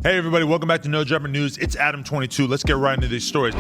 Hey everybody, welcome back to No Jumper News. It's Adam22. Let's get right into these stories.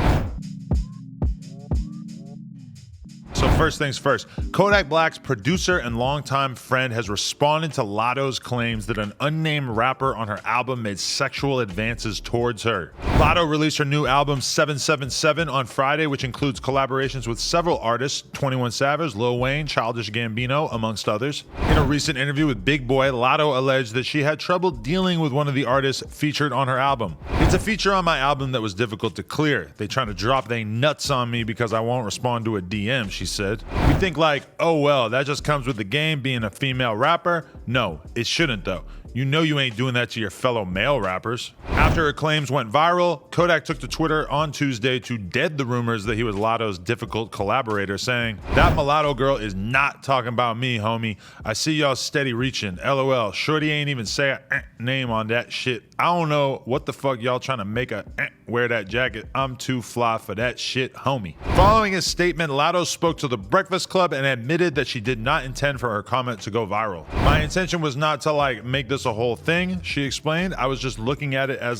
So first things first, Kodak Black's producer and longtime friend has responded to Latto's claims that an unnamed rapper on her album made sexual advances towards her. Latto released her new album 777 on Friday, which includes collaborations with several artists, 21 Savage, Lil Wayne, Childish Gambino, amongst others. In a recent interview with Big Boy, Latto alleged that she had trouble dealing with one of the artists featured on her album. It's a feature on my album that was difficult to clear. They trying to drop they nuts on me because I won't respond to a DM, she said. We think like, oh well, that just comes with the game being a female rapper. No, it shouldn't though. You know you ain't doing that to your fellow male rappers. After her claims went viral, Kodak took to Twitter on Tuesday to dead the rumors that he was Latto's difficult collaborator, saying, "That mulatto girl is not talking about me, homie. I see y'all steady reaching. LOL. Shorty ain't even say a name on that shit. I don't know what the fuck y'all trying to make a wear that jacket. I'm too fly for that shit, homie." Following his statement, Latto spoke to the Breakfast Club and admitted that she did not intend for her comment to go viral. "My intention was not to make this a whole thing," she explained. "I was just looking at it as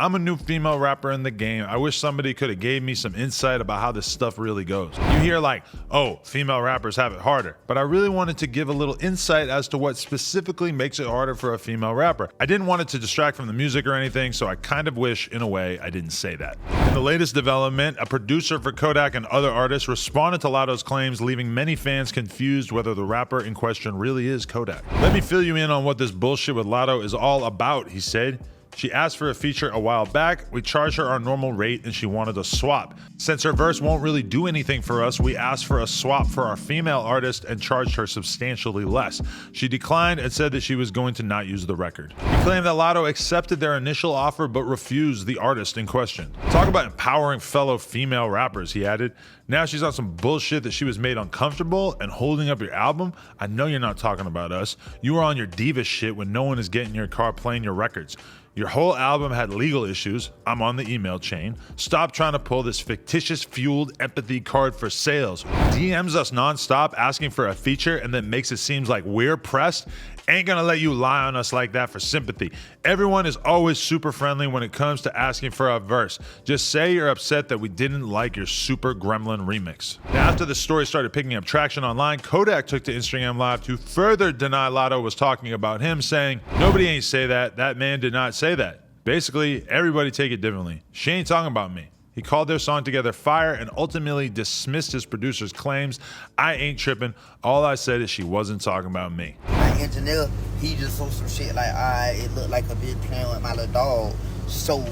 I'm a new female rapper in the game. I wish somebody could have gave me some insight about how this stuff really goes. You hear oh, female rappers have it harder, but I really wanted to give a little insight as to what specifically makes it harder for a female rapper. I didn't want it to distract from the music or anything, so I kind of wish, in a way, I didn't say that." In the latest development, a producer for Kodak and other artists responded to Latto's claims, leaving many fans confused whether the rapper in question really is Kodak. "Let me fill you in on what this bullshit with Latto is all about," he said. "She asked for a feature a while back. We charged her our normal rate and she wanted a swap. Since her verse won't really do anything for us, we asked for a swap for our female artist and charged her substantially less. She declined and said that she was going to not use the record." He claimed that Latto accepted their initial offer but refused the artist in question. "Talk about empowering fellow female rappers," he added. "Now she's on some bullshit that she was made uncomfortable and holding up your album. I know you're not talking about us. You were on your diva shit when no one is getting in your car playing your records. Your whole album had legal issues. I'm on the email chain. Stop trying to pull this fictitious fueled empathy card for sales. DMs us nonstop asking for a feature and then makes it seem like we're pressed. Ain't gonna let you lie on us like that for sympathy. Everyone is always super friendly when it comes to asking for a verse. Just say you're upset that we didn't like your Super Gremlin remix." Now, after the story started picking up traction online, Kodak took to Instagram Live to further deny Latto was talking about him, saying, "Nobody ain't say that. That man did not say that. Basically, everybody take it differently. She ain't talking about me." He called their song together fire and ultimately dismissed his producer's claims. "I ain't tripping. All I said is she wasn't talking about me." My engineer, he just saw some shit it looked like a bitch playing with my little dog. So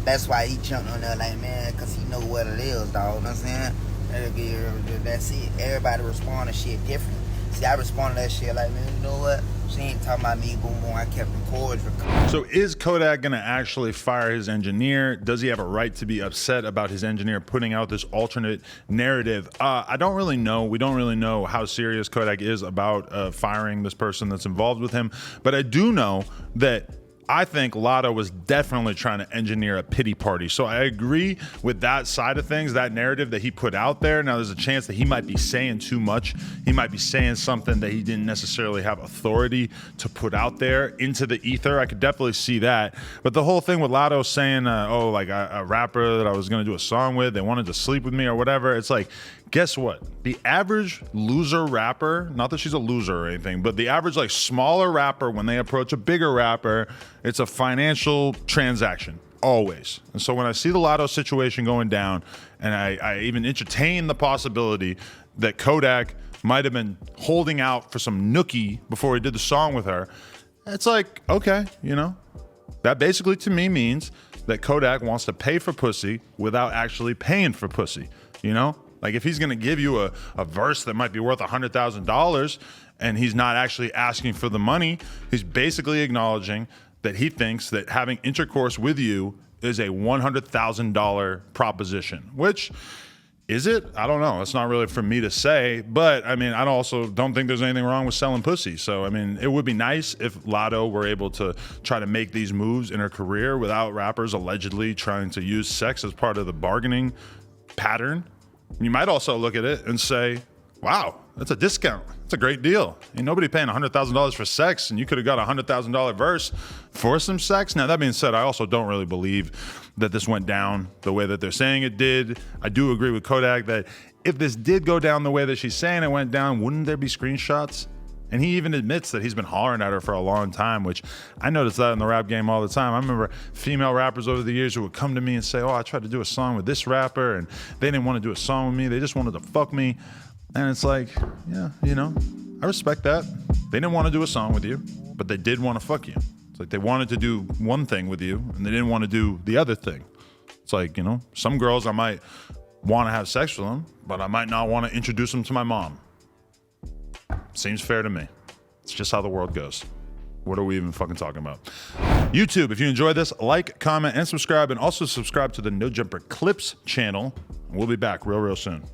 that's why he jumped on there man, because he know what it is, dog. You know what I'm saying? That's it. Everybody respond to shit different. See, I responded to that shit man, you know what? She ain't talking about me, boom, boom. I kept them cordial. So is Kodak gonna actually fire his engineer? Does he have a right to be upset about his engineer putting out this alternate narrative? I don't really know. We don't really know how serious Kodak is about firing this person that's involved with him. But I do know that I think Latto was definitely trying to engineer a pity party. So I agree with that side of things, that narrative that he put out there. Now there's a chance that he might be saying too much. He might be saying something that he didn't necessarily have authority to put out there into the ether. I could definitely see that. But the whole thing with Latto saying, a rapper that I was going to do a song with, they wanted to sleep with me or whatever. It's guess what? The average loser rapper, not that she's a loser or anything, but the average smaller rapper, when they approach a bigger rapper, it's a financial transaction, always. And so when I see the Latto situation going down, and I even entertain the possibility that Kodak might have been holding out for some nookie before he did the song with her, it's okay, that basically to me means that Kodak wants to pay for pussy without actually paying for pussy, if he's gonna give you a verse that might be worth $100,000 and he's not actually asking for the money, he's basically acknowledging that he thinks that having intercourse with you is a $100,000 proposition, which is it? I don't know. It's not really for me to say, but I also don't think there's anything wrong with selling pussy. So, it would be nice if Latto were able to try to make these moves in her career without rappers allegedly trying to use sex as part of the bargaining pattern. You might also look at it and say, wow, that's a discount. That's a great deal. Ain't nobody paying $100,000 for sex, and you could have got a $100,000 verse for some sex. Now, that being said, I also don't really believe that this went down the way that they're saying it did. I do agree with Kodak that if this did go down the way that she's saying it went down, wouldn't there be screenshots? And he even admits that he's been hollering at her for a long time, which I noticed that in the rap game all the time. I remember female rappers over the years who would come to me and say, oh, I tried to do a song with this rapper, and they didn't want to do a song with me. They just wanted to fuck me. And it's like, yeah, you know, I respect that. They didn't want to do a song with you, but they did want to fuck you. It's like they wanted to do one thing with you, and they didn't want to do the other thing. It's like, you know, some girls I might want to have sex with them, but I might not want to introduce them to my mom. Seems fair to me. It's just how the world goes. What are we even fucking talking about? YouTube, if you enjoyed this, like, comment, and subscribe, and also subscribe to the No Jumper Clips channel. We'll be back real soon.